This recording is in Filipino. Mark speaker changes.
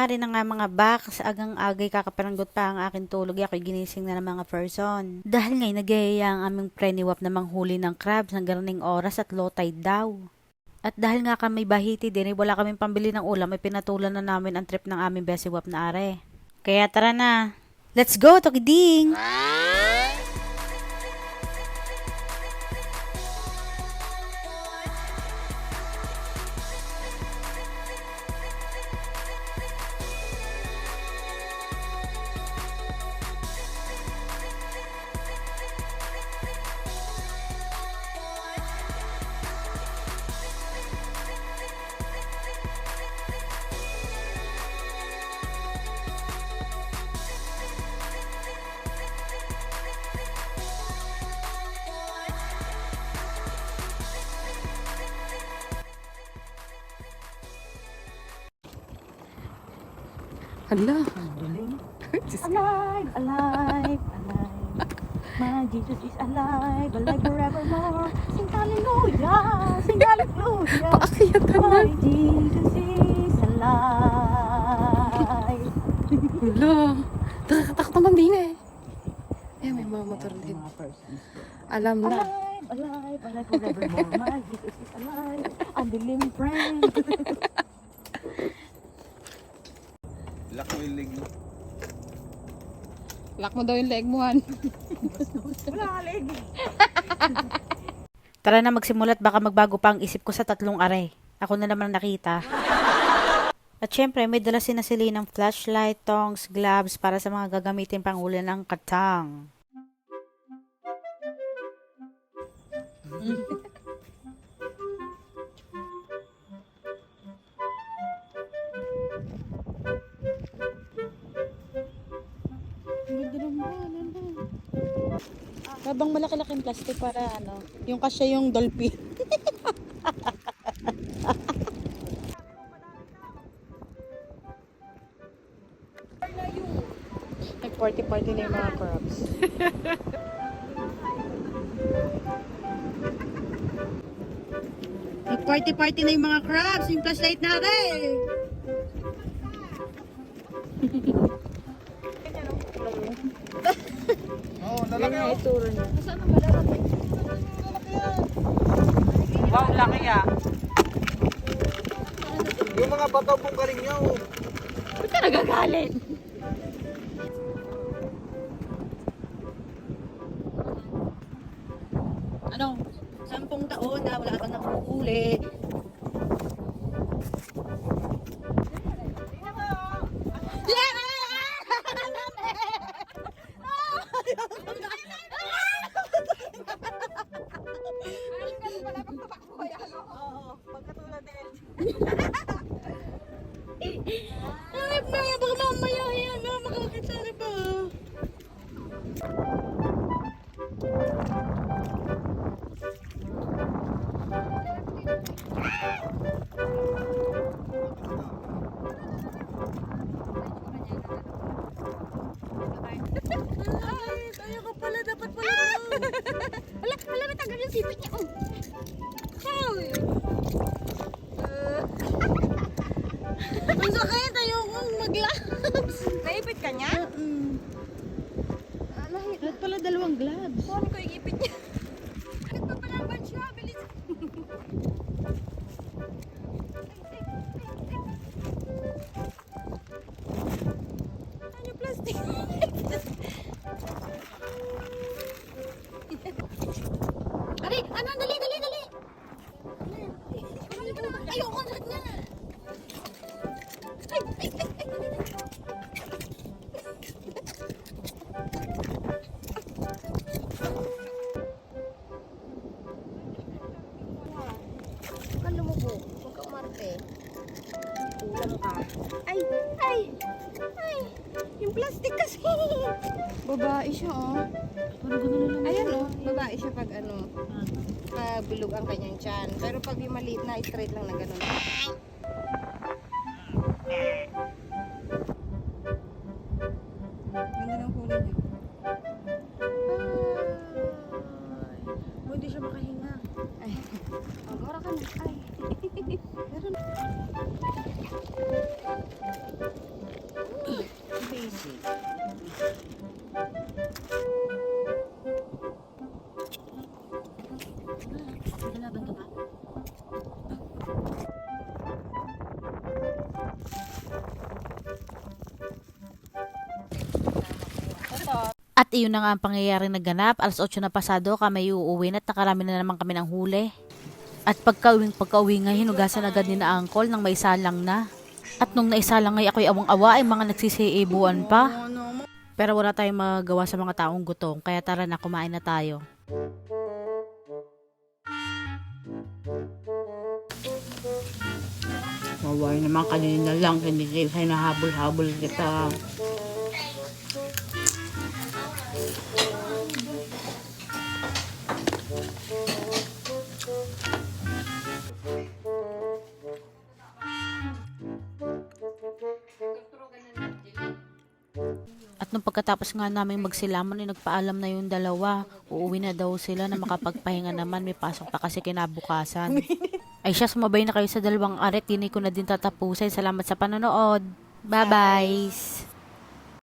Speaker 1: Tanghali na nga mga baks, agang-agay kakaparanggot pa ang aking tulog. Ako'y ginising na ng mga person. Dahil ngay nagyayaya ang aming preniwap na manghuli ng crabs ng garaning oras at low tide daw. At dahil nga kami bahiti din, wala kaming pambili ng ulam, ay pinatulan na namin ang trip ng aming besiwap na are. Kaya tara na. Let's go, Tokiding!
Speaker 2: Hala.
Speaker 1: Alive, alive, alive. My Jesus is alive, alive forevermore. Sing hallelujah, sing hallelujah.
Speaker 2: Paakyatan na.
Speaker 1: My Jesus is alive.
Speaker 2: Hala. Nakakatakot naman din eh. Eh, may mga motor din. Alam na.
Speaker 1: Alive, alive, alive forevermore. My Jesus is alive. Ang dilim friend.
Speaker 3: Lock mo yung leg mo.
Speaker 2: Lock mo daw yung leg mo, Han.
Speaker 1: Wala ka leg. Tara na magsimulat, baka magbago pa ang isip ko sa tatlong are. Ako na naman nakita. At syempre, may dala si ng flashlight, tongs, gloves para sa mga gagamitin panghuli ng katang.
Speaker 2: Habang malaki-laking plastic para ano, yung kasya yung dolphin. Nag-party-party na yung mga crabs.
Speaker 1: Nag-party-party na yung mga crabs, yung flashlight natin.
Speaker 3: Oo, lalaki ako.
Speaker 2: Ituro niya.
Speaker 1: Wow, laki ah.
Speaker 3: Yung mga bato pong galing niya, oh.
Speaker 2: Ba't ka nagagalit?
Speaker 1: Ano? 10 taon na wala kang nakuhuli.
Speaker 2: Ay, baka mamaya yan na makakita na ba? Ay, kaya ka pala, dapat pala. Hala, matagal yung sipit niya. Oh. Ay. Ang sakit, ayokong mag-gloves.
Speaker 4: Naipit ka niya?
Speaker 2: Dapat pala 2 gloves.
Speaker 4: Kunin ko yung ipit niya. Nagpapalaban siya. Bilis. Ano yung plastic?
Speaker 2: Ari, ano, dali.
Speaker 4: Ayoko na niya. Huwag kang lumubo. Huwag kang umarte. Kulang ka. Ay! Yung plastic kasi.
Speaker 2: Babae siya, oh.
Speaker 4: Ayan o, babae siya pag ano, bilog ang kanyang tiyan. Pero pag yung maliit na, straight lang na gano'n. Ganda ng kulay niya.
Speaker 1: Hindi siya makahinga.
Speaker 4: Ay, mura ka na. Ay. Meron.
Speaker 1: iyon na nga ang pangyayari na ganap. Alas 8 na pasado kami uuwi na at nakarami na naman kami ng huli. At pagka-uwi nga, hinugasan agad ni na Uncle nang may salang na. At nung naisalang ngay ako'y awang-awa ay mga nagsisiibuan pa. Pero wala tayong magagawa sa mga taong gutom, kaya tara na, kumain na tayo.
Speaker 5: Maway naman kanina lang, hindi hinahabol-habol kita.
Speaker 1: At nung pagkatapos nga namin magsilamon, ay nagpaalam na yung dalawa. Uuwi na daw sila na makapagpahinga naman, may pasok pa kasi kinabukasan. Ay siya, sumabay na kayo sa dalawang aret, hindi ko na din tatapusin. Salamat sa panonood. Bye-bye!